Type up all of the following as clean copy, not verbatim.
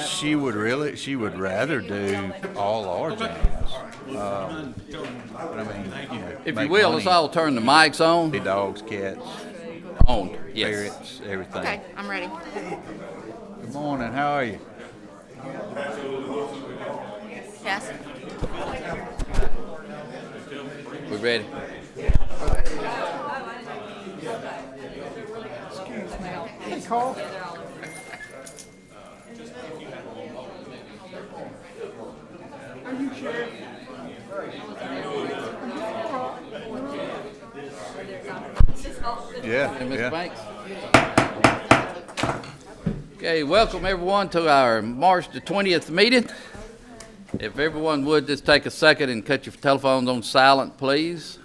She would rather do all our jams. But I mean, If you make will, money. let's all turn the mics on. The dogs, cats, On. Yes. ferrets, everything. Okay, I'm ready. Good morning. How are you? Yes. We ready? Hey, Carl. Are you Sheriff? Yeah, Hey, Mr. yeah. Banks. Okay, welcome everyone to our March the 20th meeting. If everyone would just take a second and cut your telephones on silent, please.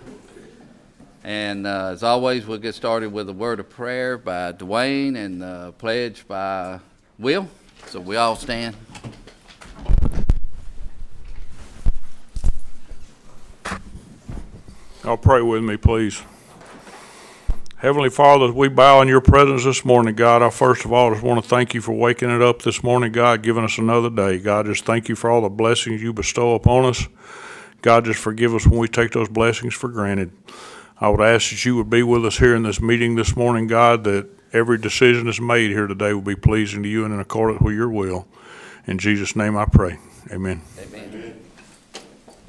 And as always, we'll get started with a word of prayer by Dwayne and a pledge by Will. So we all stand. I'll pray with me, please. Heavenly Father, as we bow in your presence this morning, God, I first of all just want to thank you for waking it up this morning, God, giving us another day. God, just thank you for all the blessings you bestow upon us. God, just forgive us when we take those blessings for granted. I would ask that you would be with us here in this meeting this morning, God, that every decision that's made here today will be pleasing to you and in accordance with your will. In Jesus' name I pray. Amen. Amen.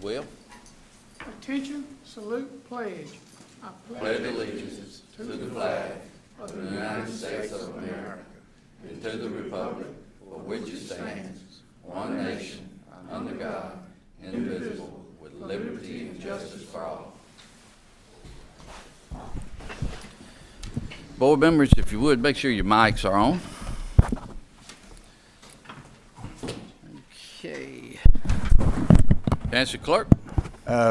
Will? Attention, salute, pledge. I Pledge allegiance to the flag of the United States of America and to the republic for which it stands, one nation, under God, indivisible, with liberty and justice for all. Board members, if you would, make sure your mics are on. Okay. Answer clerk.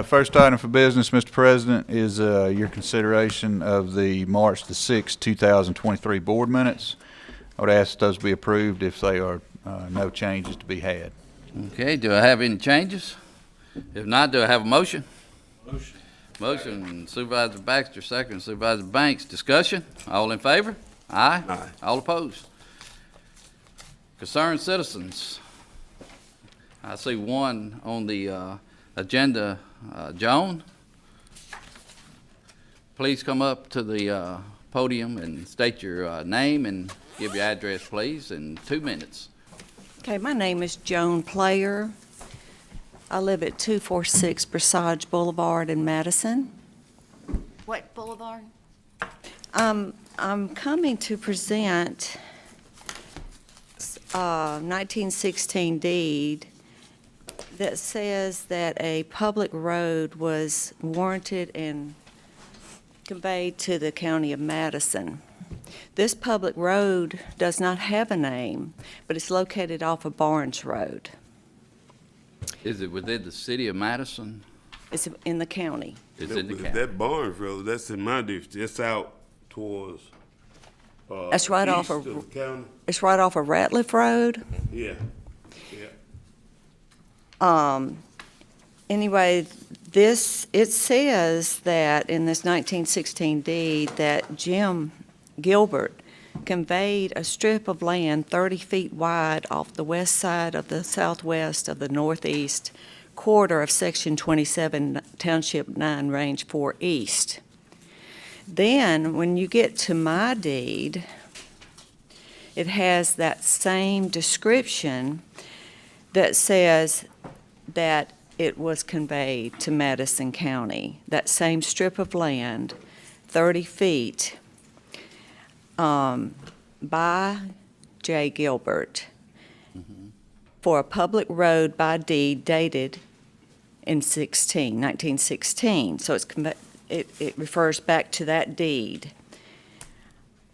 First item for business, Mr. President, is your consideration of the March the 6th, 2023 board minutes. I would ask those be approved if they are no changes to be had. Okay, do I have any changes? If not, do I have a motion? Motion, Supervisor Baxter, second, Supervisor Banks. Discussion? All in favor? Aye. Aye. All opposed? Concerned citizens. I see one on the agenda. Joan, please come up to the podium and state your name and give your address, please, in 2 minutes. Okay, my name is Joan Player. I live at 246 Brisage Boulevard in Madison. What boulevard? I'm coming to present 1916 deed that says that a public road was warranted and conveyed to the county of Madison. This public road does not have a name, but it's located off of Barnes Road. Is it within the city of Madison? It's in the county. It's in the county. That Barnes Road, that's in my district. It's out towards. That's right off east of- the county. It's right off of Ratliff Road. Yeah, yeah. Anyway, it says that in this 1916 deed that Jim Gilbert conveyed a strip of land 30 feet wide off the west side of the southwest of the northeast quarter of Section 27, Township 9, Range 4 East. Then, when you get to my deed, it has that same description that says that it was conveyed to Madison County, that same strip of land, 30 feet, by J. Gilbert for a public road by deed dated in 1916. So it refers back to that deed.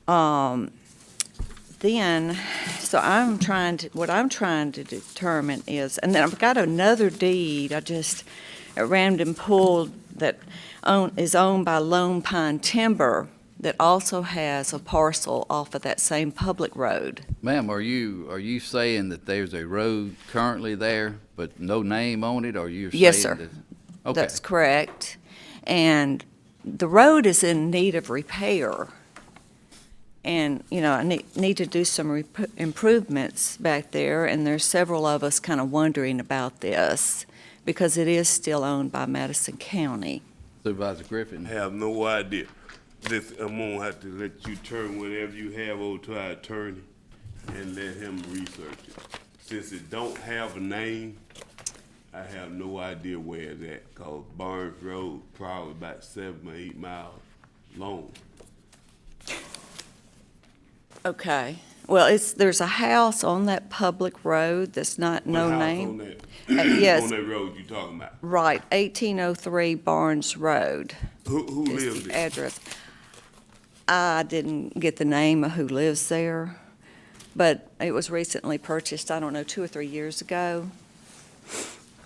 What I'm trying to determine is, and then I've got another deed I just at random pulled that is owned by Lone Pine Timber that also has a parcel off of that same public road. Ma'am, are you saying that there's a road currently there, but no name on it, or you're saying? Yes, sir. that- Okay. That's correct. And the road is in need of repair. And, I need to do some improvements back there, and there's several of us kind of wondering about this, because it is still owned by Madison County. Supervisor Griffin. I have no idea. This, I'm gonna have to let you turn whatever you have over to our attorney and let him research it. Since it don't have a name, I have no idea where it's at, cause Barnes Road probably about 7 or 8 miles long. Okay. Well, there's a house on that public road that's not no What house name. on that? Yes. On that road you talking about? Right, 1803 Barnes Road Who is lives the there? address. I didn't get the name of who lives there, but it was recently purchased, I don't know, 2 or 3 years ago.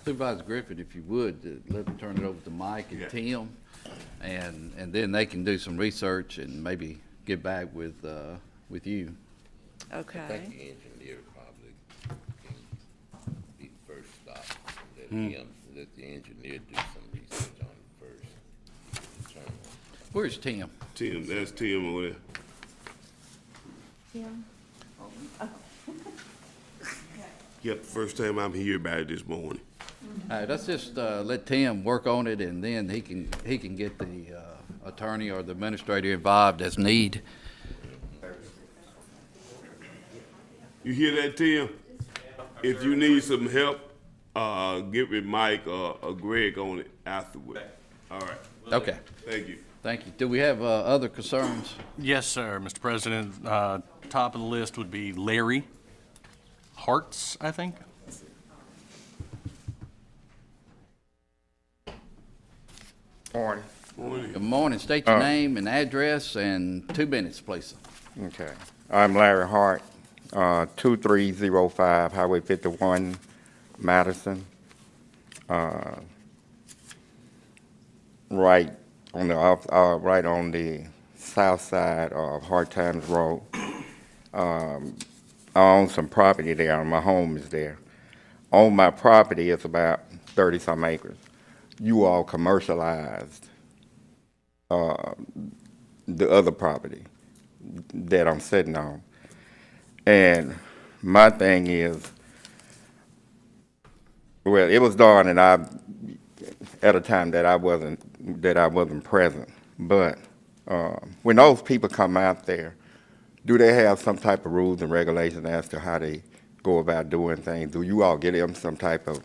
Supervisor Griffin, if you would, let me turn it over to Mike and Yeah. Tim, and then they can do some research and maybe get back with you. Okay. I think the engineer probably can be the first stop. Let the engineer do some research on it first. Determine. Where's Tim? Tim, that's Tim over there. Yep, first time I'm here about it this morning. All right, let's just let Tim work on it, and then he can get the attorney or the administrator involved as need. You hear that, Tim? If you need some help, get with Mike or Greg on it afterward. All right, Okay, thank you. thank you. Do we have other concerns? Yes, sir, Mr. President. Top of the list would be Larry Hartz, I think. Morning. Morning. Good morning. State your name and address and 2 minutes, please. Okay. I'm Larry Hart, 2305 Highway 51, Madison. Right on the south side of Hard Times Road. I own some property there, and my home is there. On my property, it's about 30-some acres. You all commercialized the other property that I'm sitting on. And my thing is, well, it was done, and at a time that I wasn't present. But when those people come out there, do they have some type of rules and regulations as to how they go about doing things? Do you all get them some type of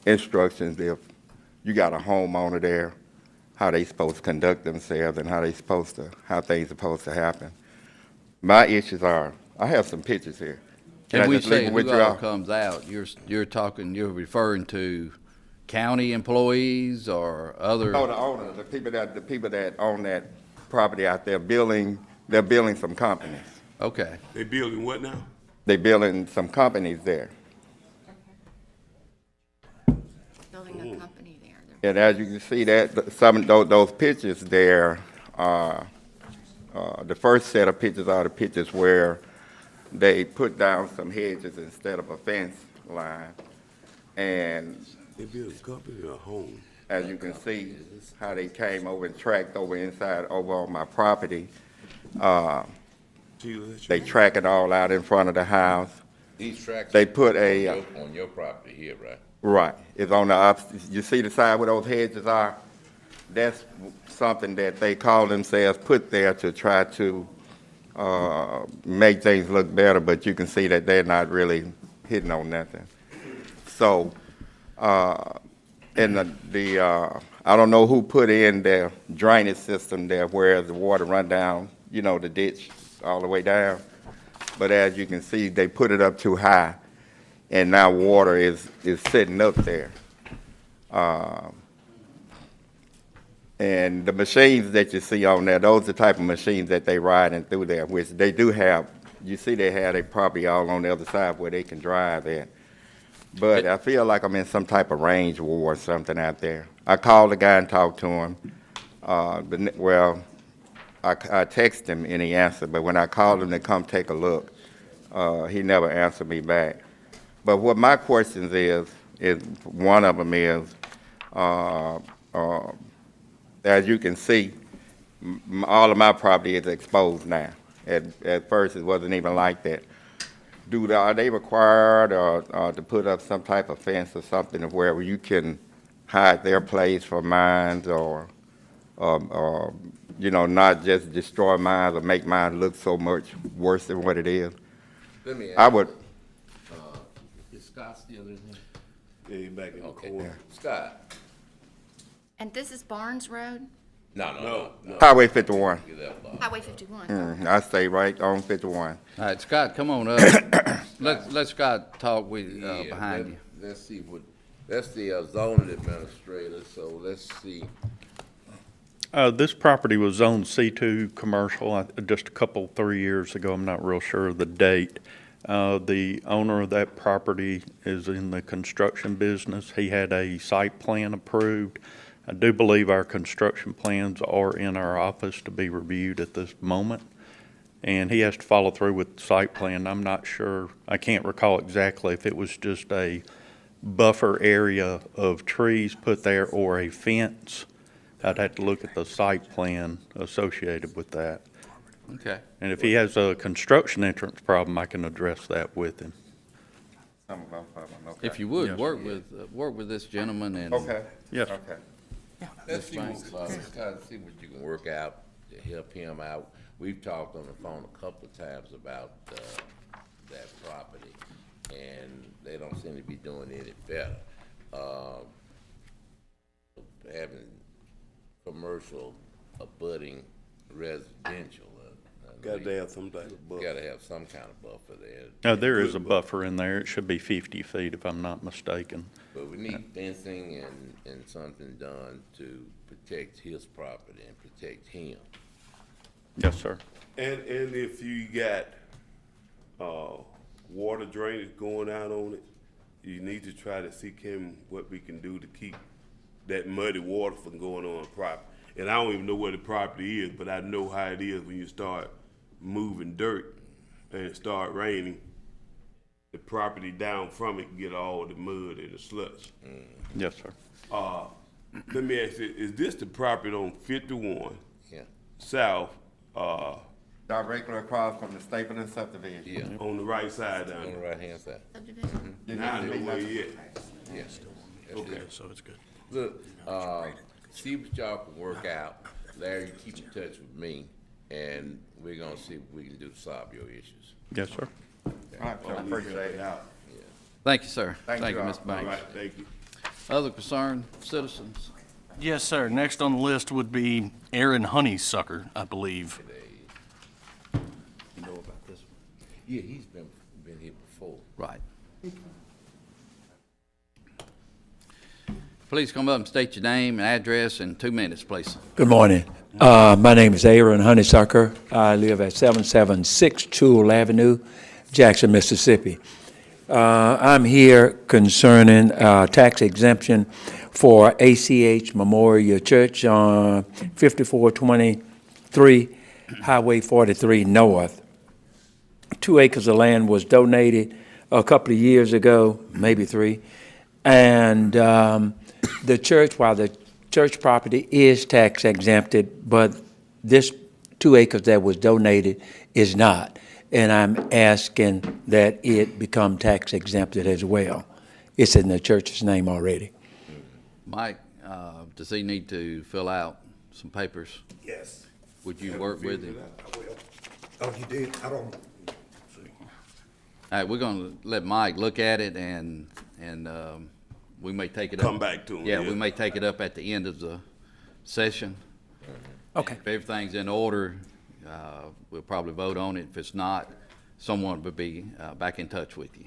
instructions if you got a homeowner there, how they supposed to conduct themselves and how things supposed to happen? My issues are, I have some pictures here. Can And I we just leave say them who with you all all? comes out, you're referring to county employees or other? No, the owner, the people that own that property out there they're building some companies. Okay. They building what now? They're building some companies there. Building a company there. And as you can see some of those pictures there, the first set of pictures are the pictures where they put down some hedges instead of a fence line. And They build a company or a home? as you can see, how they came over and tracked over on my property. They track it all out in front of the house. These tracks. They put On your property here, right? right, it's on the you see the side where those hedges are? That's something that they call themselves put there to try to make things look better, but you can see that they're not really hitting on nothing. So, and I don't know who put in their drainage system there where the water run down, the ditch all the way down. But as you can see, they put it up too high, and now water is sitting up there. And the machines that you see on there, those are the type of machines that they riding through there, which they do have. You see they have their property all on the other side where they can drive at. But I feel like I'm in some type of range war or something out there. I called the guy and talked to him. I texted him and he answered, but when I called him to come take a look, he never answered me back. But what my questions is one of them is, as you can see, all of my property is exposed now. At first, it wasn't even like that. Are they required to put up some type of fence or something where you can hide their place from mines or, not just destroy mines or make mines look so much worse than what it is? Let me I ask, would, is Scott still in here? Yeah, he back in the Okay, corner. Scott? And this is Barnes Road, No. Highway 51. Get that, Bob. Highway 51. I stay right on 51. All right, Scott, come on up. Let Scott talk with, Yeah, behind you. Let's see what, that's the zoning administrator, so let's see. This property was zoned C2 commercial just a couple, 3 years ago. I'm not real sure of the date. The owner of that property is in the construction business. He had a site plan approved. I do believe our construction plans are in our office to be reviewed at this moment. And he has to follow through with the site plan. I'm not sure, I can't recall exactly if it was just a buffer area of trees put there or a fence. I'd have to look at the site plan associated with that. Okay. And if he has a construction entrance problem, I can address that with him. If you would, Yes. work with this gentleman and. Okay. Yes. Okay. Let's see what, Scott, see what you can work out to help him out. We've talked on the phone a couple of times about, that property, and they don't seem to be doing any better. Having commercial abutting residential. Got to have some type of buffer. Gotta have some kind of buffer there. No, there is a buffer in there. It should be 50 feet if I'm not mistaken. But we need fencing and something done to protect his property and protect him. Yes, sir. And if you got, water drainage going out on it, you need to try to seek him what we can do to keep that muddy water from going on property. And I don't even know where the property is, but I know how it is when you start moving dirt and it start raining. The property down from it can get all the mud and the slush. Yes, sir. Let me ask you, is this the property on 51 Yeah, South, Directly across from the Stapleton subdivision. yeah, on the right side down on the there? right-hand side. Subdivision. Now I know where he is. Yes. Okay. So it's good. Look, see what y'all can work out. Larry, keep in touch with me, and we're gonna see what we can do to solve your issues. Yes, sir. All right, so I appreciate it. Thank you, sir. Thank you, Mr. All Banks. right, thank you. Other concerned citizens? Yes, sir. Next on the list would be Aaron Honeysucker, I believe. You know about this one? Yeah, he's been here before. Right. Please come up and state your name and address in 2 minutes, please. Good morning. My name is Aaron Honeysucker. I live at 776 Toole Avenue, Jackson, Mississippi. I'm here concerning tax exemption for ACH Memorial Church on 5423 Highway 43 North. 2 acres of land was donated a couple of years ago, maybe 3, and the church, while the church property is tax exempted, but this 2 acres that was donated is not. And I'm asking that it become tax exempted as well. It's in the church's name already. Mike, does he need to fill out some papers? Yes, Would you work with him? I will. Oh, you did? I don't. All right, we're gonna let Mike look at it and we may take it up. Come back to him, Yeah, yeah. we may take it up at the end of the session. Okay. If everything's in order, we'll probably vote on it. If it's not, someone will be back in touch with you.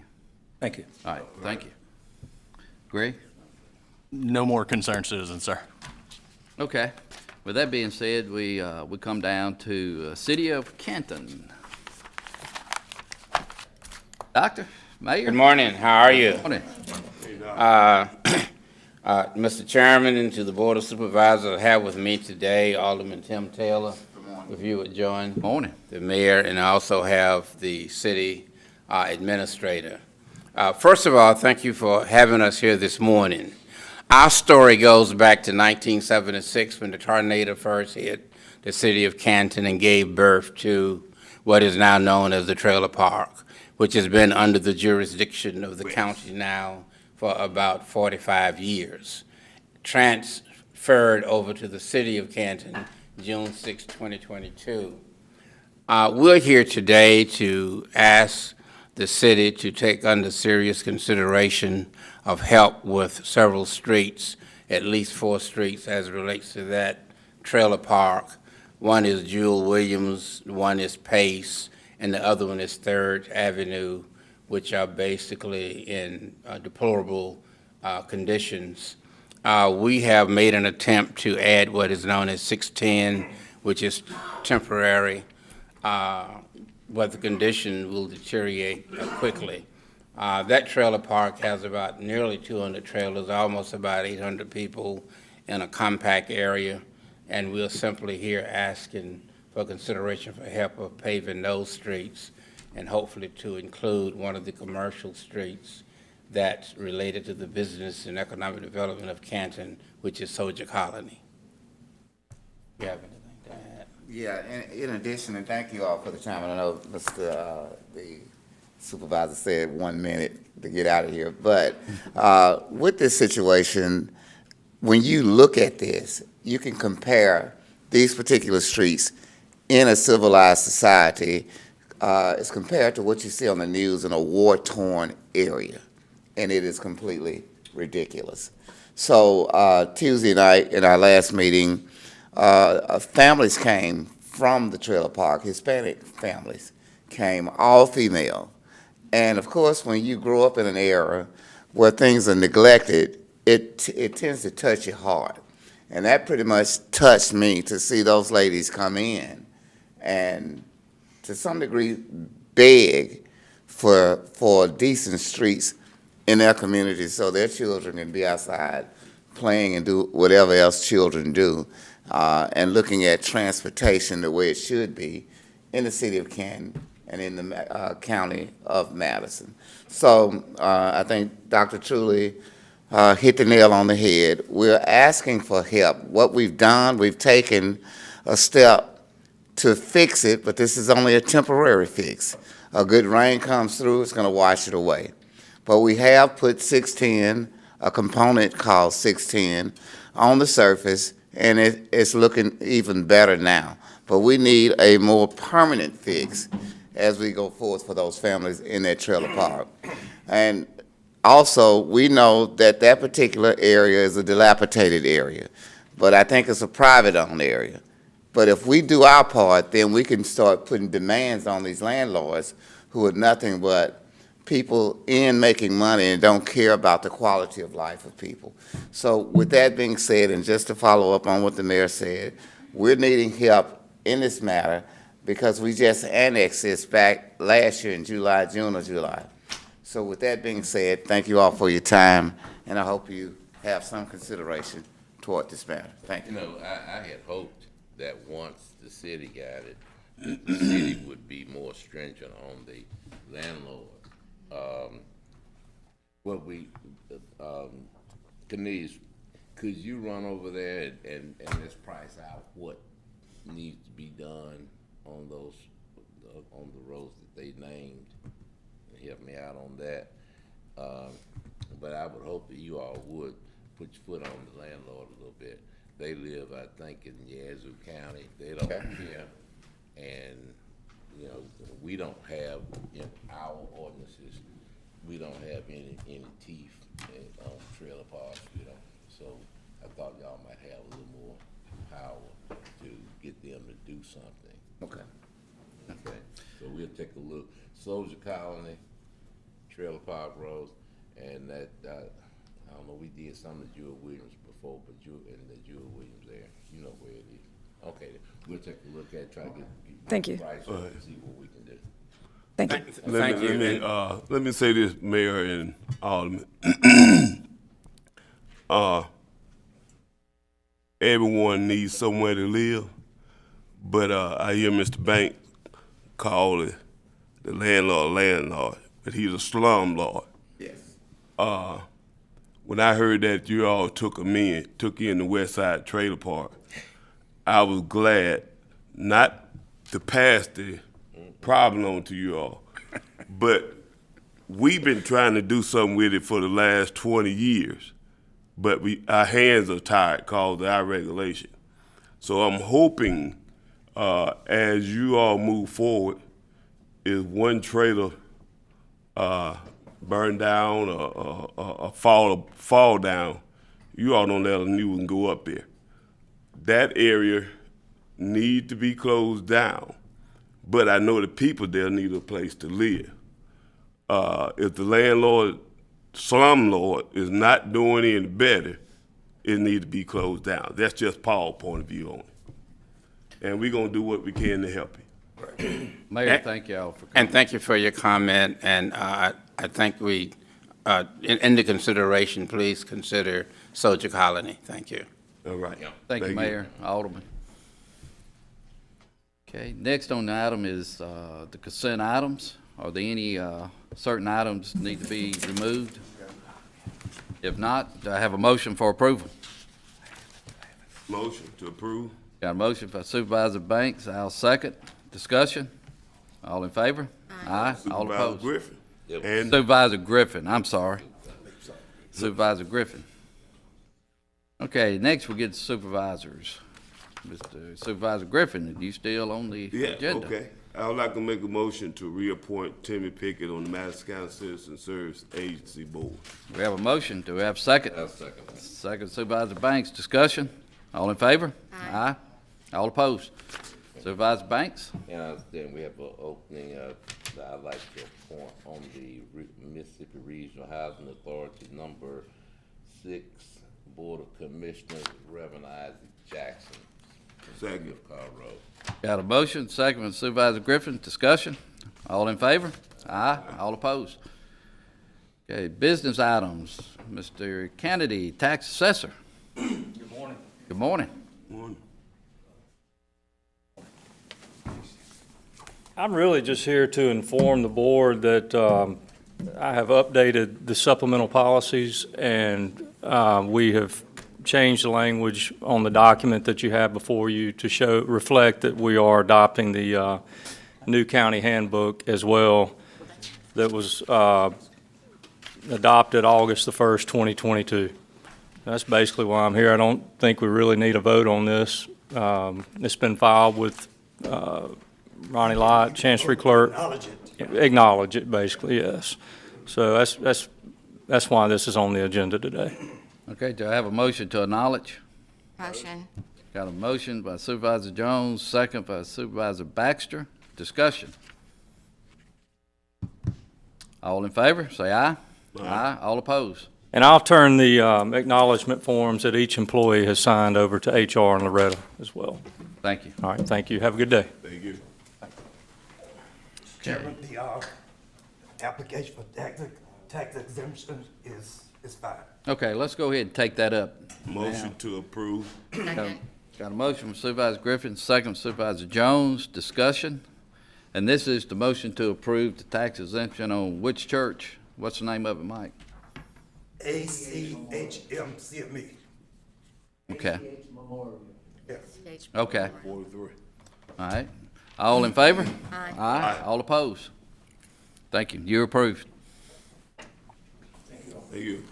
Thank you. All right, thank you. Greg? No more concerned citizens, sir. Okay. With that being said, we come down to City of Canton. Doctor, Mayor? Good morning, how are you? Morning. Mr. Chairman, and to the Board of Supervisors, I have with me today Alderman Tim Taylor, if you would join. Morning. The mayor, and I also have the city administrator. First of all, thank you for having us here this morning. Our story goes back to 1976 when the tornado first hit the city of Canton and gave birth to what is now known as the trailer park, which has been under the jurisdiction of the county now for about 45 years. Transferred over to the city of Canton, June 6, 2022. We're here today to ask the city to take under serious consideration of help with several streets, at least 4 streets as it relates to that trailer park. One is Jewel Williams, one is Pace, and the other one is 3rd Avenue, which are basically in deplorable conditions. We have made an attempt to add what is known as 610, which is temporary, but the condition will deteriorate quickly. That trailer park has about nearly 200 trailers, almost about 800 people in a compact area, and we're simply here asking for consideration for help of paving those streets, and hopefully to include one of the commercial streets that's related to the business and economic development of Canton, which is Soldier Colony. You have anything to add? Yeah, in addition, and thank you all for the time, and I know Mr. The supervisor said 1 minute to get out of here, but with this situation, when you look at this, you can compare these particular streets in a civilized society as compared to what you see on the news in a war-torn area, and it is completely ridiculous. So Tuesday night in our last meeting, families came from the trailer park, Hispanic families came, all female. And of course, when you grow up in an era where things are neglected, it tends to touch your heart. And that pretty much touched me to see those ladies come in and to some degree beg for decent streets in their communities so their children can be outside playing and do whatever else children do, and looking at transportation the way it should be in the city of Canton and in the county of Madison. So I think Dr. Truly hit the nail on the head. We're asking for help. What we've done, we've taken a step to fix it, but this is only a temporary fix. A good rain comes through, it's going to wash it away. But we have put 610, a component called 610, on the surface, and it's looking even better now. But we need a more permanent fix as we go forth for those families in that trailer park. And also, we know that that particular area is a dilapidated area, but I think it's a private-owned area. But if we do our part, then we can start putting demands on these landlords who are nothing but people in making money and don't care about the quality of life of people. So with that being said, and just to follow up on what the mayor said, we're needing help in this matter because we just annexed this back last year in July, June or July. So with that being said, thank you all for your time, and I hope you have some consideration toward this matter. Thank you. You know, I had hoped that once the city got it, that the city would be more stringent on the landlord. Kenise, could you run over there and just price out what needs to be done on those, on the roads that they named? Help me out on that. But I would hope that you all would put your foot on the landlord a little bit. They live, I think, in Yazoo County. They don't care. And, you know, we don't have, in our ordinances, we don't have any teeth on trailer parks, you know. So I thought y'all might have a little more power to get them to do something. Okay. Okay. So we'll take a look. Soldier Colony, Trailer Park Road, and that, I don't know, we did some of Jewel Williams before, but the Jewel Williams there, you know where it is. Okay, we'll take a look at it, try to get Thank you. price and see what we can do. Thank you. Thank you. Let me say this, Mayor and Alderman. Everyone needs somewhere to live, but I hear Mr. Banks call it the landlord, but he's a slumlord. Yes. When I heard that you all took in the West Side Trailer Park, I was glad not to pass the problem on to you all. But we've been trying to do something with it for the last 20 years, but our hands are tied because of our regulation. So I'm hoping as you all move forward, if one trailer burn down or fall down, you all don't let a new one go up there. That area need to be closed down, but I know the people there need a place to live. If the landlord, slumlord, is not doing any better, it need to be closed down. That's just Paul's point of view on it. And we're gonna do what we can to help you. Mayor, thank y'all for coming. And thank you for your comment, and I think we, in the consideration, please consider Soldier Colony. Thank you. All right. Thank you, Mayor, Alderman. Okay, next on the item is the consent items. Are there any certain items need to be removed? If not, do I have a motion for approval? Motion to approve. Got a motion by Supervisor Banks, I'll second. Discussion? All in favor? Aye. All Supervisor opposed? Griffin. And Supervisor Griffin, I'm sorry. Supervisor Griffin. Okay, next we get to supervisors. Mr. Supervisor Griffin, are you still on the agenda? Okay. I would like to make a motion to reappoint Timmy Pickett on the Madison County Citizen Service Agency Board. We have a motion. Do we have a second? I'll second that. Second, Supervisor Banks. Discussion? All in favor? Aye. All opposed? Supervisor Banks? And I understand we have an opening that I'd like to appoint on the Mississippi Regional Housing Authority number 6 Board of Commissioners, Reverend Isaac Jackson. Second. Carl Road. Got a motion. Second from Supervisor Griffin. Discussion? All in favor? Aye. All opposed? Okay, business items. Mr. Kennedy, tax assessor. Good morning. Good morning. Morning. I'm really just here to inform the board that I have updated the supplemental policies, and we have changed the language on the document that you have before you to reflect that we are adopting the new county handbook as well that was adopted August the 1st, 2022. That's basically why I'm here. I don't think we really need a vote on this. It's been filed with Ronnie Lott, Chancery Clerk. Acknowledge it. Acknowledge it, basically, yes. So that's why this is on the agenda today. Okay, do I have a motion to acknowledge? Motion. Got a motion by Supervisor Jones, second by Supervisor Baxter. Discussion. All in favor, say aye. Aye. All opposed? And I'll turn the acknowledgement forms that each employee has signed over to HR and Loretta as well. Thank you. All right, thank you. Have a good day. Thank you. Chairman, the application for tax exemption is fine. Okay, let's go ahead and take that up. Motion to approve. Second. Got a motion from Supervisor Griffin, second from Supervisor Jones. Discussion. And this is the motion to approve the tax exemption on which church? What's the name of it, Mike? ACHMCME. Okay. Yes. Okay. 43. All right. All in favor? Aye. Aye. All opposed? Thank you. You're approved. Thank you.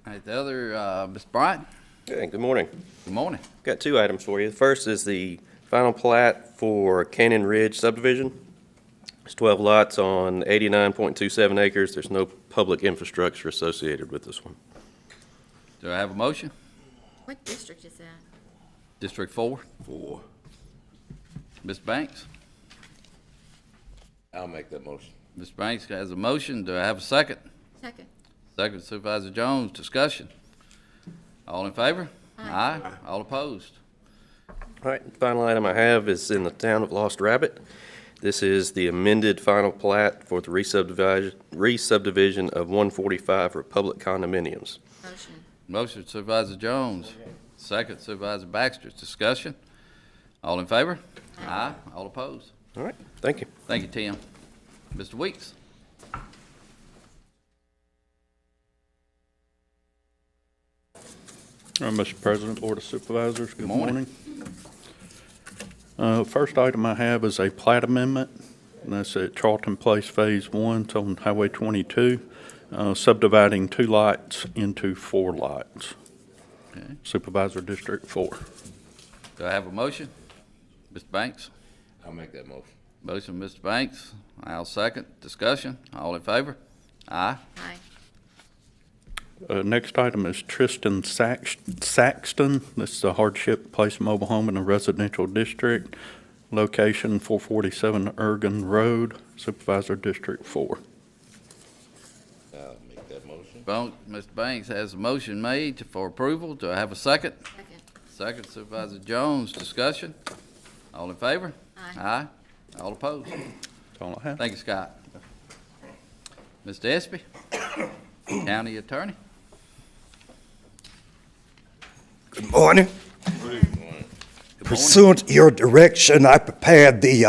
All right, the other, Ms. Bryant? Hey, good morning. Good morning. Got two items for you. The first is the final plat for Canyon Ridge subdivision. It's 12 lots on 89.27 acres. There's no public infrastructure associated with this one. Do I have a motion? What district is that? District 4? 4. Ms. Banks? I'll make that motion. Ms. Banks has a motion. Do I have a second? Second. Second, Supervisor Jones. Discussion. All in favor? Aye. All opposed? All right, the final item I have is in the town of Lost Rabbit. This is the amended final plat for the re-subdivision of 145 Republic condominiums. Motion. Motion, Supervisor Jones. Second, Supervisor Baxter. Discussion. All in favor? Aye. All opposed? All right, thank you. Thank you, Tim. Mr. Weeks? Mr. President, Board of Supervisors, good morning. First item I have is a plat amendment, and that's at Charlton Place Phase 1. It's on Highway 22, subdividing 2 lots into 4 lots. Okay. Supervisor District 4. Do I have a motion? Mr. Banks? I'll make that motion. Motion, Mr. Banks. I'll second. Discussion. All in favor? Aye. Aye. Next item is Tristan Saxton. This is a hardship place mobile home in a residential district. Location 447 Ergun Road, Supervisor District 4. I'll make that motion. Mr. Banks has a motion made for approval. Do I have a second? Second. Second, Supervisor Jones. Discussion. All in favor? Aye. Aye. All opposed? That's all I have. Thank you, Scott. Mr. Espy, County Attorney. Good morning. Pursuant to your direction, I prepared the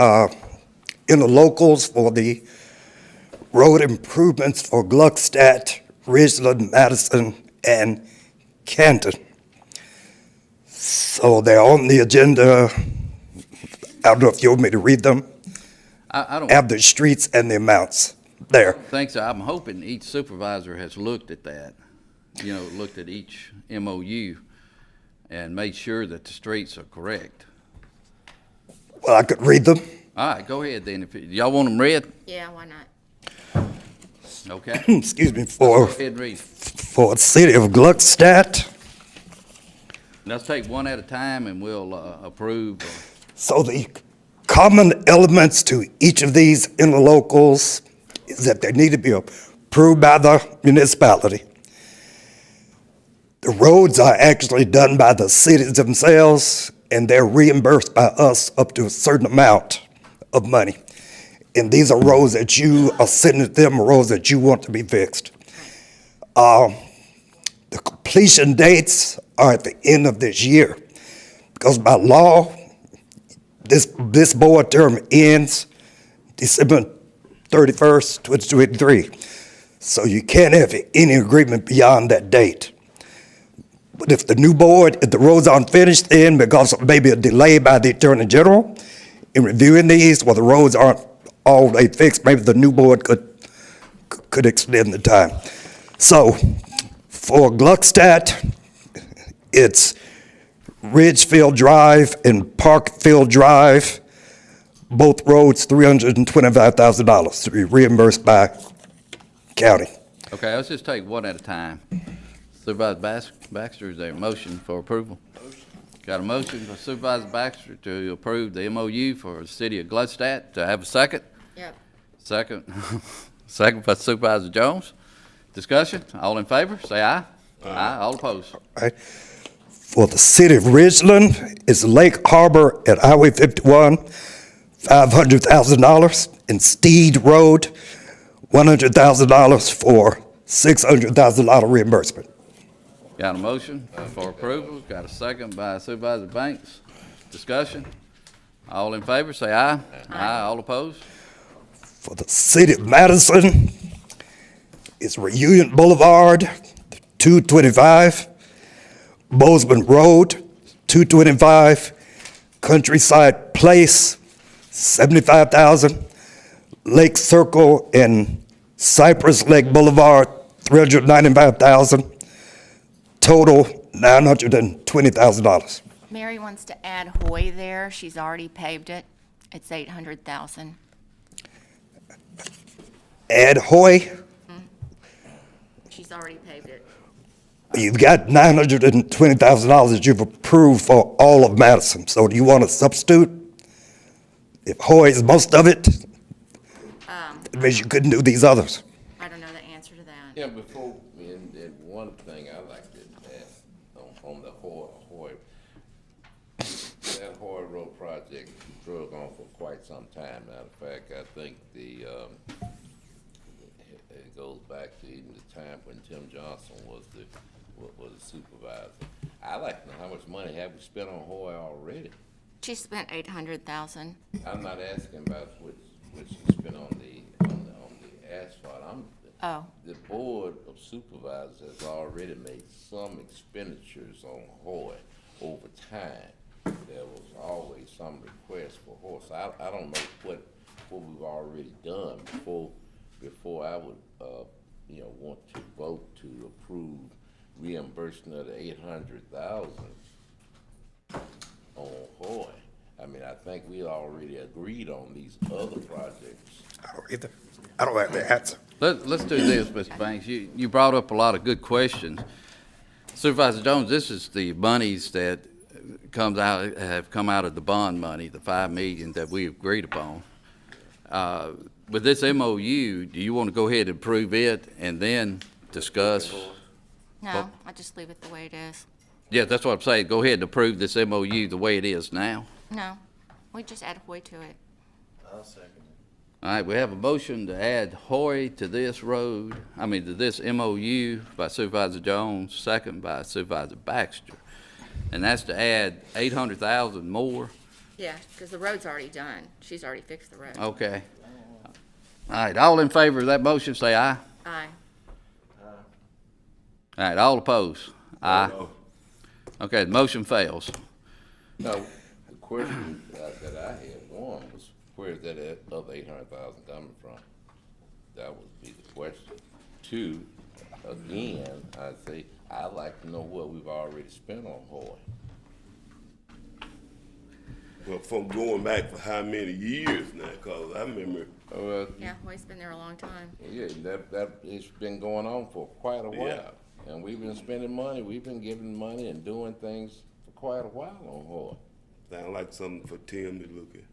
interlocals for the road improvements for Gluckstadt, Ridgeland, Madison, and Canton. So they're on the agenda. I don't know if you want me to read them. I don't Have the streets and the amounts there. think so. I'm hoping each supervisor has looked at that, looked at each MOU and made sure that the streets are correct. Well, I could read them. All right, go ahead then. If y'all want them read? Yeah, why not? Okay. Excuse me, Go ahead and read. for the city of Gluckstadt. Let's take one at a time and we'll approve. So the common elements to each of these interlocals is that they need to be approved by the municipality. The roads are actually done by the cities themselves, and they're reimbursed by us up to a certain amount of money. And these are roads that you are sending to them, roads that you want to be fixed. The completion dates are at the end of this year, because by law, this board term ends December 31st, 2023. So you can't have any agreement beyond that date. But if the new board, if the roads aren't finished, then because of maybe a delay by the Attorney General in reviewing these, the roads aren't all the way fixed, maybe the new board could extend the time. So for Gluckstadt, it's Ridgefield Drive and Parkfield Drive, both roads $325,000 to be reimbursed by county. Okay, let's just take one at a time. Supervisor Baxter, is there a motion for approval? Got a motion for Supervisor Baxter to approve the MOU for the city of Gluckstadt. Do I have a second? Yep. Second. Second by Supervisor Jones. Discussion. All in favor, say aye. Aye. All opposed. Right. For the city of Ridgeland, it's Lake Harbor at Highway 51, $500,000, and Steed Road, $100,000 for $600,000 reimbursement. Got a motion for approval. Got a second by Supervisor Banks. Discussion. All in favor, say aye. Aye. All opposed. For the city of Madison, it's Reunion Boulevard, 225, Bozeman Road, 225, Countryside Place, $75,000, Lake Circle and Cypress Lake Boulevard, $395,000, total $920,000. Mary wants to add Hoy there. She's already paved it. It's 800,000. Add Hoy, She's already paved it. you've got $920,000 that you've approved for all of Madison. So do you want to substitute? If Hoy is most of it, it means you couldn't do these others. I don't know the answer to that. Yeah, before, and one thing I like to ask on the Hoy, that Hoy Road project drug on for quite some time. Matter of fact, I think it goes back to even the time when Tim Johnson was the supervisor. I like to know how much money have we spent on Hoy already? She spent 800,000. I'm not asking about what you spent on the asphalt. Oh. The board of supervisors has already made some expenditures on Hoy over time. there was always some request for horse. I don't know what we've already done before I would, want to vote to approve reimbursement of the 800,000 on Hoy. I mean, I think we already agreed on these other projects. I don't have the answer. Let's do this, Mr. Banks. You brought up a lot of good questions. Supervisor Jones, this is the monies that have come out of the bond money, the $5 million that we agreed upon. With this MOU, do you want to go ahead and approve it and then discuss? No, I just leave it the way it is. Yeah, that's what I'm saying. Go ahead and approve this MOU the way it is now. No, we just add Hoy to it. I'll second it. All right, we have a motion to add Hoy to this to this MOU by Supervisor Jones, second by Supervisor Baxter. And that's to add 800,000 more. Yeah, because the road's already done. She's already fixed the road. Okay. All right, all in favor of that motion, say aye. Aye. All right, all opposed? Aye. No. Okay, the motion fails. Now, the question that I had, one, was where's that other 800,000 coming from? That would be the question. Two, again, I'd like to know what we've already spent on Hoy. Well, from going back for how many years now, cause I remember. Yeah, Hoy's been there a long time. Yeah, that it's been going on for quite a while. And we've been spending money, we've been giving money and doing things for quite a while on Hoy. Sound like something for Tim to look at.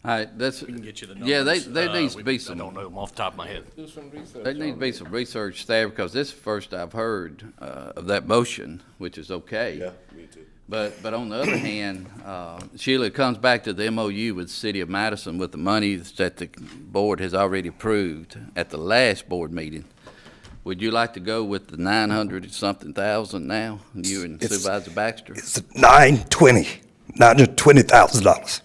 All right, that's. We can get you the numbers. Yeah, there needs to be some. I don't know them off the top of my head. Do some research. There needs to be some research there because this is the first I've heard of that motion, which is okay. Yeah, me too. But on the other hand, Sheila, it comes back to the MOU with the City of Madison with the money that the board has already approved at the last board meeting. Would you like to go with the 900-something thousand now, you and Supervisor Baxter? It's $920,000.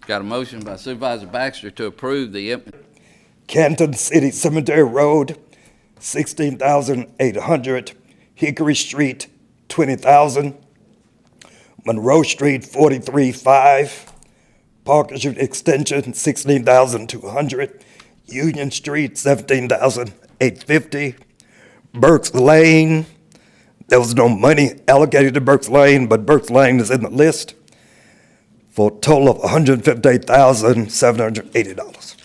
Got a motion by Supervisor Baxter to approve the Canton City Cemetery Road, $16,800. Hickory Street, $20,000. Monroe Street, $43,500. Parker Street Extension, $16,200. Union Street, $17,850. Burks Lane, there was no money allocated to Burks Lane, but Burks Lane is in the list for a total of $158,780.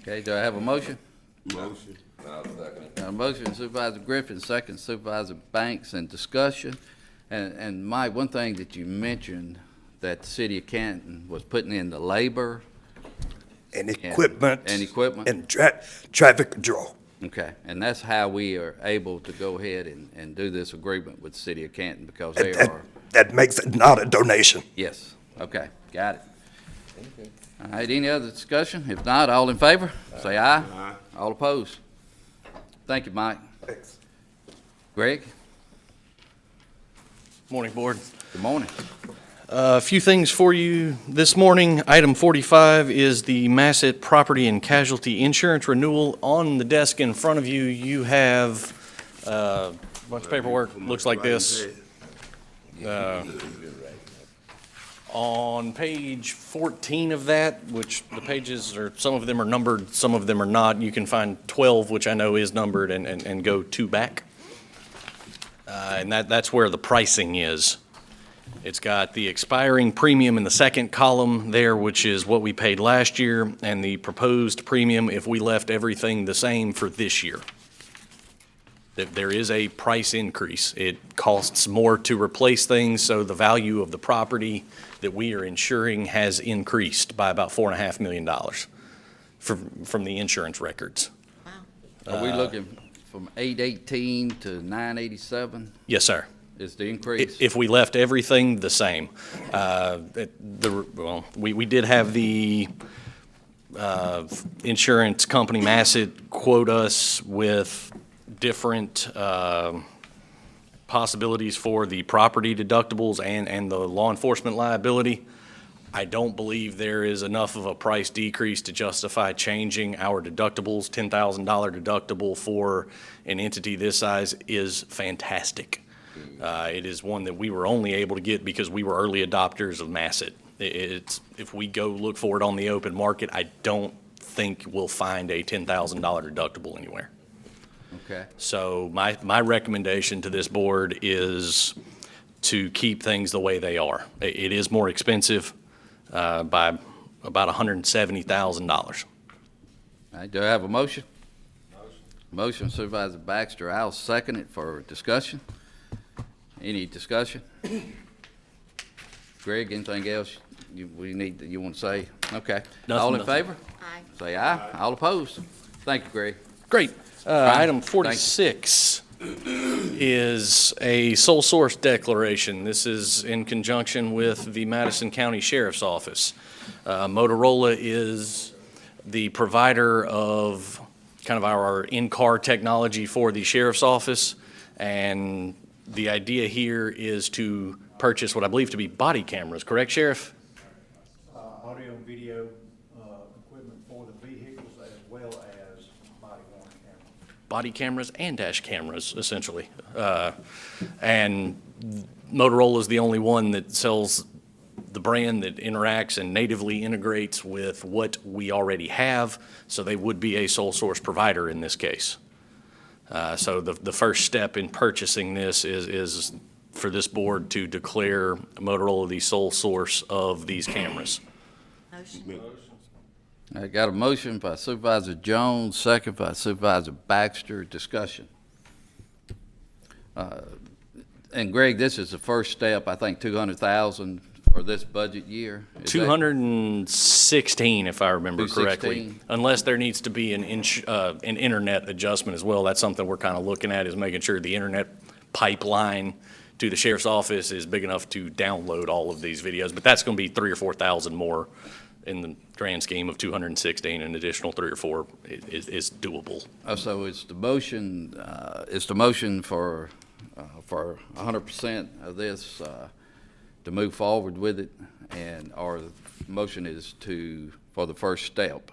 Okay, do I have a motion? Motion. I'll second it. Got a motion, Supervisor Griffin, second Supervisor Banks, and discussion. And Mike, one thing that you mentioned that the city of Canton was putting in the labor And equipment. and equipment. And traffic control. Okay, and that's how we are able to go ahead and do this agreement with the city of Canton because they are. That makes it not a donation. Yes, okay, got it. All right, any other discussion? If not, all in favor, say aye. Aye. All opposed? Thank you, Mike. Thanks. Greg? Morning, Board. Good morning. A few things for you this morning. Item 45 is the Massett Property and Casualty Insurance Renewal. On the desk in front of you, you have a bunch of paperwork, looks like this. On page 14 of that, which the pages are, some of them are numbered, some of them are not, you can find 12, which I know is numbered, and go 2 back. And that's where the pricing is. It's got the expiring premium in the second column there, which is what we paid last year, and the proposed premium if we left everything the same for this year. There is a price increase. It costs more to replace things, so the value of the property that we are insuring has increased by about $4.5 million from the insurance records. Are we looking from 818 to 987 Yes, sir. is the increase? If we left everything the same. We did have the insurance company Massett quote us with different possibilities for the property deductibles and the law enforcement liability. I don't believe there is enough of a price decrease to justify changing our deductibles. $10,000 deductible for an entity this size is fantastic. It is one that we were only able to get because we were early adopters of Massett. If we go look for it on the open market, I don't think we'll find a $10,000 deductible anywhere. Okay. So my recommendation to this board is to keep things the way they are. It is more expensive by about $170,000. All right, do I have a motion? Motion Supervisor Baxter. I'll second it for discussion. Any discussion? Greg, anything else you want to say? Okay. All in favor? Aye. Say aye. All opposed? Thank you, Greg. Great. Fine. Item 46 is a sole source declaration. This is in conjunction with the Madison County Sheriff's Office. Motorola is the provider of kind of our in-car technology for the Sheriff's Office, and the idea here is to purchase what I believe to be body cameras, correct, Sheriff? Audio and video equipment for the vehicles as well as body-worn cameras. Body cameras and dash cameras, essentially. And Motorola is the only one that sells the brand that interacts and natively integrates with what we already have, so they would be a sole source provider in this case. So the first step in purchasing this is for this board to declare Motorola the sole source of these cameras. Motion. I got a motion by Supervisor Jones, second by Supervisor Baxter. Discussion. And Greg, this is the first step, I think, 200,000 for this budget year. Is that- 216, if I remember correctly. 216? Unless there needs to be an internet adjustment as well. That's something we're kind of looking at, is making sure the internet pipeline to the sheriff's office is big enough to download all of these videos. But that's going to be 3,000 or 4,000 more in the grand scheme of 216. An additional 3 or 4 is doable. So it's the motion for 100% of this to move forward with it, and or the motion is for the first step.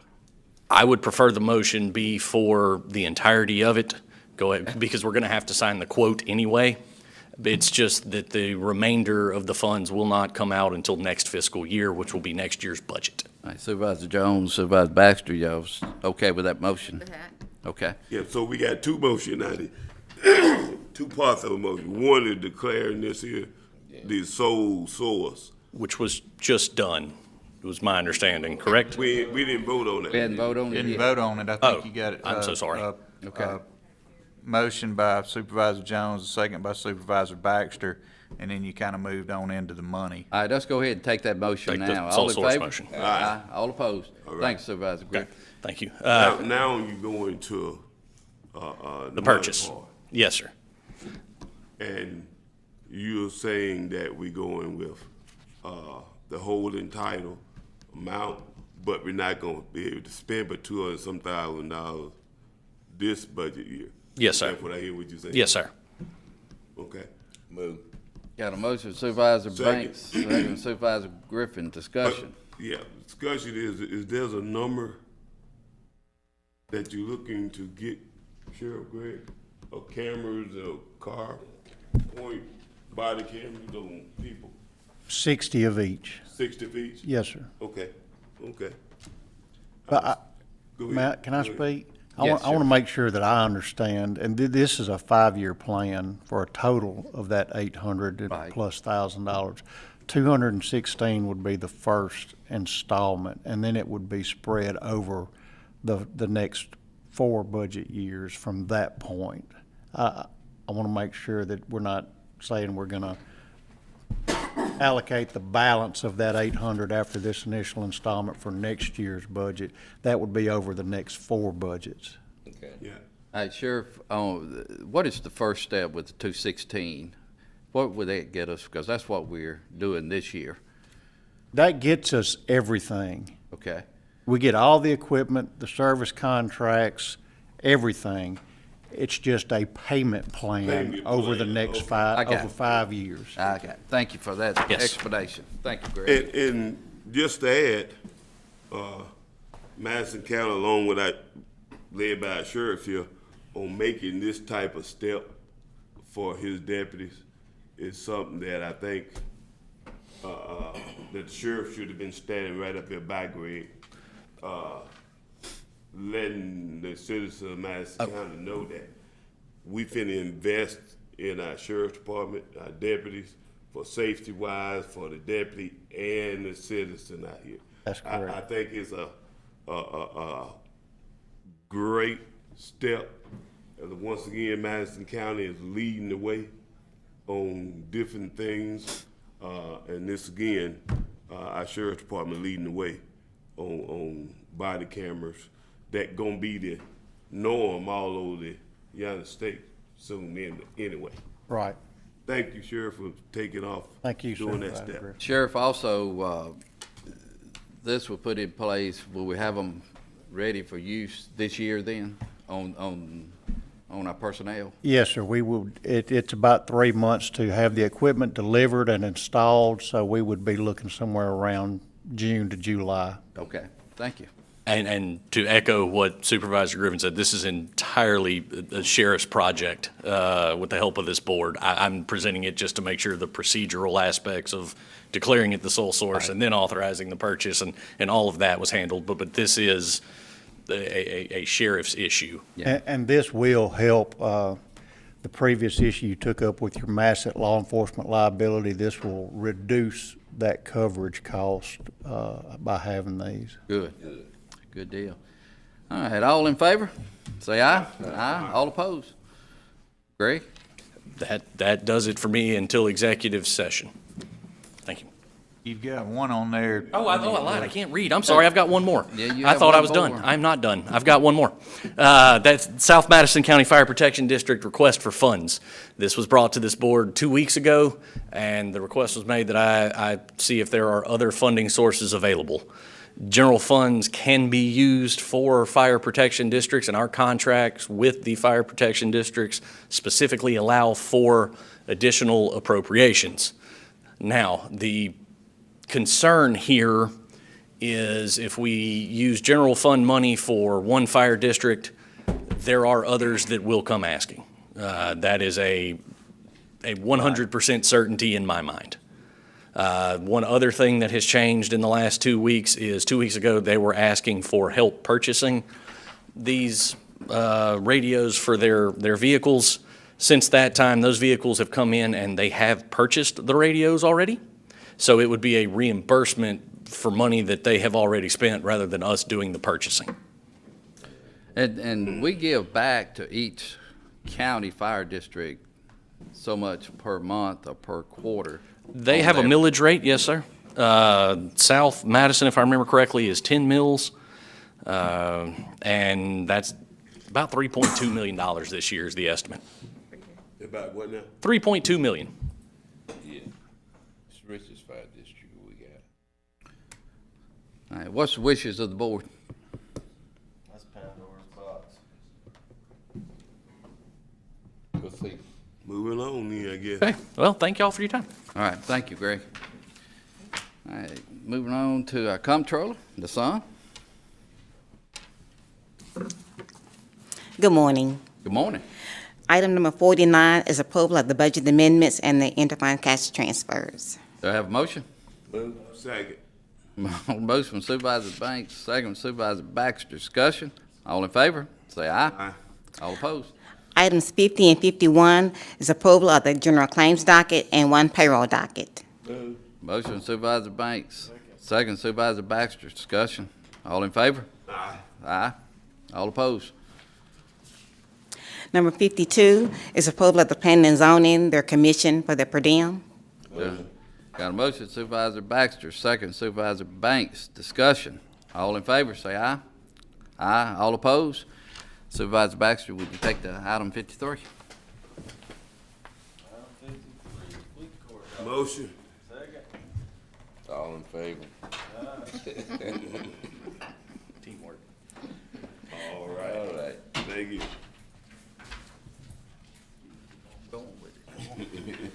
I would prefer the motion be for the entirety of it. Go ahead, because we're going to have to sign the quote anyway. It's just that the remainder of the funds will not come out until next fiscal year, which will be next year's budget. All right, Supervisor Jones, Supervisor Baxter, y'all okay with that motion? With that. Okay. Yeah, so we got two motions out here, two parts of a motion. One is declaring this here the sole source. Which was just done, was my understanding, correct? We didn't vote on that. We hadn't voted on it Didn't yet. vote on it. I think you got it. I'm so sorry. Okay. Motion by Supervisor Jones, a second by Supervisor Baxter, and then you kind of moved on into the money. All right, let's go ahead and take that motion Take the now. sole All in source favor? motion. Aye. All opposed? All right. Thanks, Supervisor Okay, Griffin. thank you. Now you go into The purchase. money part. Yes, sir. And you're saying that we're going with the holding title amount, but we're not going to be able to spend but $200,000 this budget year. Yes, sir. That's what I hear what you're saying. Yes, sir. Okay. Move. Got a motion, Supervisor Second. Banks, second Supervisor Griffin. Discussion. Yeah, discussion is there's a number that you're looking to get, Sheriff Greg, of cameras, of car, point, body cameras on people, 60 of each. 60 of each? Yes, sir. Okay, okay. But Go ahead. Matt, can I Go ahead. speak? I Yes, want to make sure that I understand, and this is a 5-year plan for a total of that 800 Right. plus $1,000. 216 would be the first installment, and then it would be spread over the next 4 budget years from that point. I want to make sure that we're not saying we're going to allocate the balance of that 800 after this initial installment for next year's budget. That would be over the next 4 budgets. Okay. Yeah. All right, Sheriff, what is the first step with the 216? What would that get us? Because that's what we're doing this year. That gets us everything. Okay. We get all the equipment, the service contracts, everything. It's just a payment plan Payment over the plan, next okay. I got over it. 5 years. I got it. Thank you for that Yes. explanation. Thank you, Greg. And just to add, Madison County, along with that, led by a sheriff here, on making this type of step for his deputies, is something that I think, that the sheriff should have been standing right up here by Greg, letting the citizens of Madison County know that we finna invest in our sheriff's department, our deputies, for safety wise, for the deputy and the citizen out here. That's correct. I think it's a great step. And once again, Madison County is leading the way on different things. And this again, our sheriff's department leading the way on body cameras. That gonna be the norm all over the United States soon anyway. Right. Thank you, Sheriff, for taking off. Thank you, doing that Supervisor step. Griffin. Sheriff, also, this will put in place, will we have them ready for use this year then on our personnel? Yes, sir. We will, it's about 3 months to have the equipment delivered and installed, so we would be looking somewhere around June to July. Okay, thank you. And to echo what Supervisor Griffin said, this is entirely a sheriff's project with the help of this board. I'm presenting it just to make sure the procedural aspects of declaring it the sole source and then authorizing the purchase and all of that was handled. But this is a sheriff's issue. And this will help the previous issue you took up with your massive law enforcement liability. This will reduce that coverage cost by having these. Good. Good deal. All right, all in favor? Say aye. Aye. All opposed? Greg? That does it for me until executive session. Thank you. You've got one on there. Oh, I lied. I can't read. I'm sorry. I've got one more. Yeah, you I have thought I one was done. more. I'm not done. I've got one more. That's South Madison County Fire Protection District request for funds. This was brought to this board 2 weeks ago, and the request was made that I see if there are other funding sources available. General funds can be used for fire protection districts, and our contracts with the fire protection districts specifically allow for additional appropriations. Now, the concern here is if we use general fund money for one fire district, there are others that will come asking. That is a 100% certainty in my mind. One other thing that has changed in the last 2 weeks is 2 weeks ago they were asking for help purchasing these radios for their vehicles. Since that time, those vehicles have come in and they have purchased the radios already. So it would be a reimbursement for money that they have already spent rather than us doing the purchasing. And we give back to each county fire district so much per month or per quarter. They have a millage rate, yes, sir. South Madison, if I remember correctly, is 10 mills. And that's about $3.2 million this year is the estimate. About what now? 3.2 million. Yeah. It's the richest fire district we got. All right, what's the wishes of the board? That's Pandora's box. We'll see. Moving on then, I guess. Okay, well, thank y'all for your time. All right, thank you, Greg. All right, moving on to our comptroller, the son. Good morning. Good morning. Item number 49 is approval of the budget amendments and the interfund cash transfers. Do I have a motion? Move. Second. Motion from Supervisor Banks, second from Supervisor Baxter. Discussion. All in favor? Say aye. Aye. All opposed? Items 50 and 51 is approval of the general claims docket and one payroll docket. Move. Motion from Supervisor Banks, second Supervisor Baxter. Discussion. All in favor? Aye. Aye. All opposed? Number 52 is approval of the planning and zoning, their commission for their per diem. Got a motion Supervisor Baxter, second Supervisor Banks. Discussion. All in favor, say aye. Aye. All opposed? Supervisor Baxter, would you take the item 53? Motion. All in favor? Teamwork. All right. All right. Thank you. Going with it.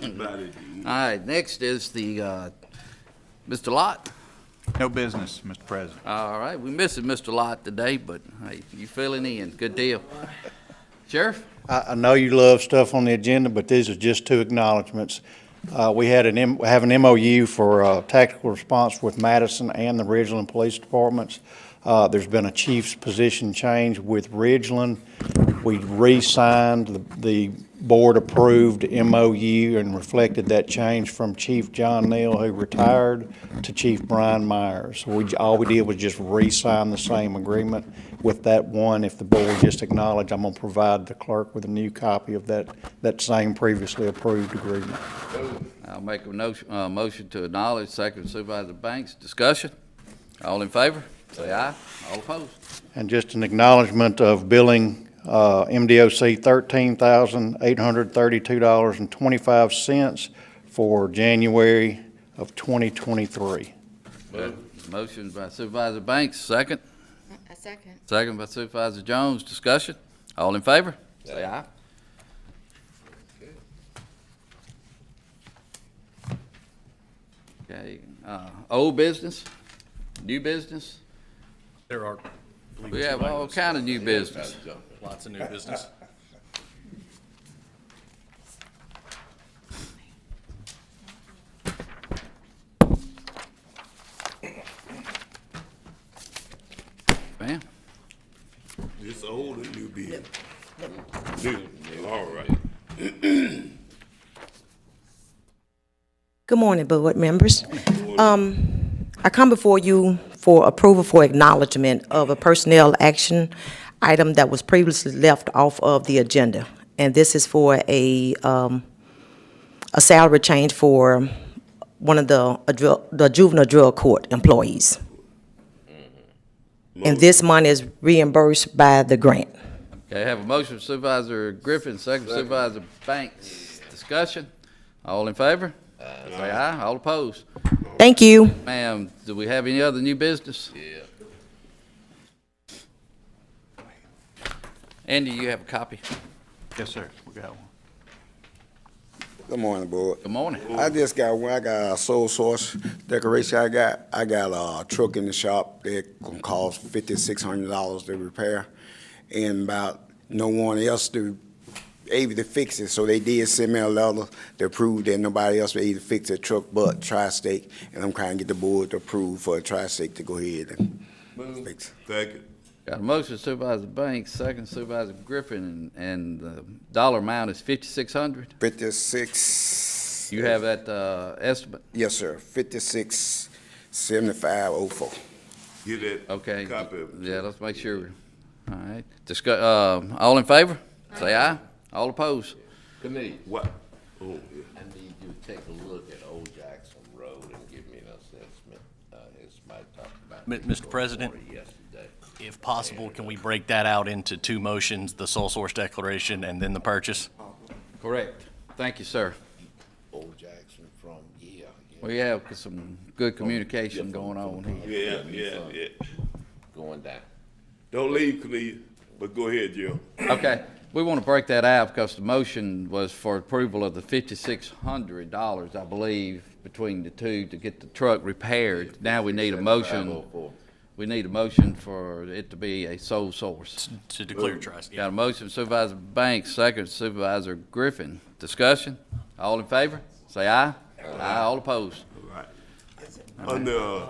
About it. All right, next is the, Mr. Lott. No business, Mr. President. All right, we missing Mr. Lott today, but hey, you filling in, good deal. Sheriff? I know you love stuff on the agenda, but these are just two acknowledgements. We have an MOU for tactical response with Madison and the Ridgeland Police Departments. There's been a chief's position change with Ridgeland. We re-signed the board-approved MOU and reflected that change from Chief John Neal, who retired, to Chief Brian Myers. So all we did was just re-sign the same agreement with that one. If the board just acknowledge, I'm going to provide the clerk with a new copy of that same previously approved agreement. I'll make a motion to acknowledge. Second, Supervisor Banks. Discussion? All in favor? Say aye. All opposed? And just an acknowledgement of billing MDOC $13,832.25 for January of 2023. Motion by Supervisor Banks. Second? A second. Second by Supervisor Jones. Discussion? All in favor? Say aye. Okay, old business, new business. There are. We have all kind of new business. Lots of new business. Ma'am? This old and new bill. New, all right. Good morning, board members. I come before you for approval for acknowledgement of a personnel action item that was previously left off of the agenda. And this is for a salary change for one of the juvenile drug court employees. And this money is reimbursed by the grant. Okay, I have a motion, Supervisor Griffin, second Supervisor Banks. Discussion? All in favor? Say aye. All opposed? Thank you. Ma'am, do we have any other new business? Yeah. Andy, you have a copy? Yes, sir. We got one. Good morning, board. Good morning. I just got one. I got a sole source decoration. I got a truck in the shop that gonna cost $5,600 to repair, and about no one else to able to fix it. So they did send me a letter to prove that nobody else was able to fix the truck but Tri-State, and I'm trying to get the board to approve for Tri-State to go ahead and fix it. Second. Got a motion, Supervisor Banks, second Supervisor Griffin, and the dollar amount is $5,600. 56. You have that estimate? Yes, sir. 567504. Get that Okay. copy of it. Yeah, let's make sure. All right. All in favor? Say aye. All opposed? Committee, What? Oh, yeah. I need you to take a look at Old Jackson Road and give me an assessment. It's my talk about. Mr. President? Yesterday. If possible, can we break that out into two motions, the sole source declaration and then the purchase? Correct. Thank you, sir. Old Jackson from, yeah. We have some good communication going on here. Yeah. Going down. Don't leave, Cornelia, but go ahead, Joe. Okay. We want to break that out because the motion was for approval of the $5,600, I believe, between the two to get the truck repaired. Now we need a motion. We need a motion for it to be a sole source. To declare trust. Got a motion, Supervisor Banks, second Supervisor Griffin. Discussion? All in favor? Say aye. Aye. All opposed? All right. Under,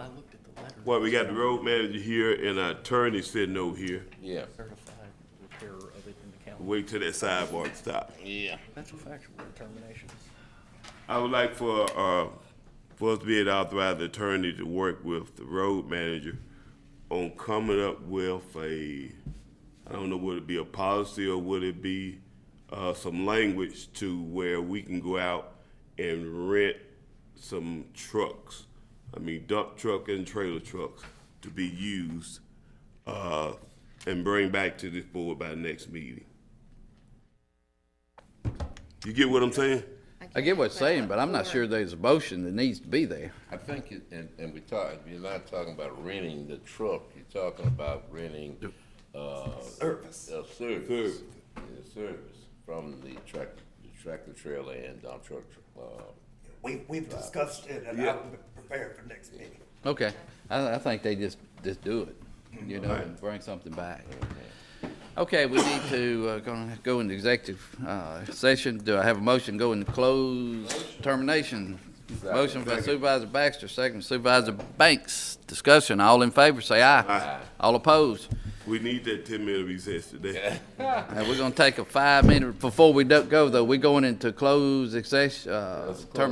well, we got the road manager here and our attorney sitting over here. Yeah. Wait till that sidewalk stop. Yeah. That's a factual determination. I would like for us to be able to authorize the attorney to work with the road manager on coming up with I don't know, would it be a policy or would it be some language to where we can go out and rent some trucks, dump truck and trailer trucks to be used and bring back to this board by the next meeting. You get what I'm saying? I get what you're saying, but I'm not sure there's a motion that needs to be there. I think, and you're not talking about renting the truck, you're talking about renting, Service. a service. A service from the tractor trailer and dump truck. We've discussed it, and I'll be prepared for next meeting. Okay. I think they just do it, and bring something back. Okay, we need to, gonna go into executive, session. Do I have a motion go into closed termination? Motion by Supervisor Baxter, second by Supervisor Banks. Discussion, all in favor, say aye. Aye. All opposed? We need that 10-minute recess today. We're gonna take a 5-minute, before we go though, we're going into closed session, termination.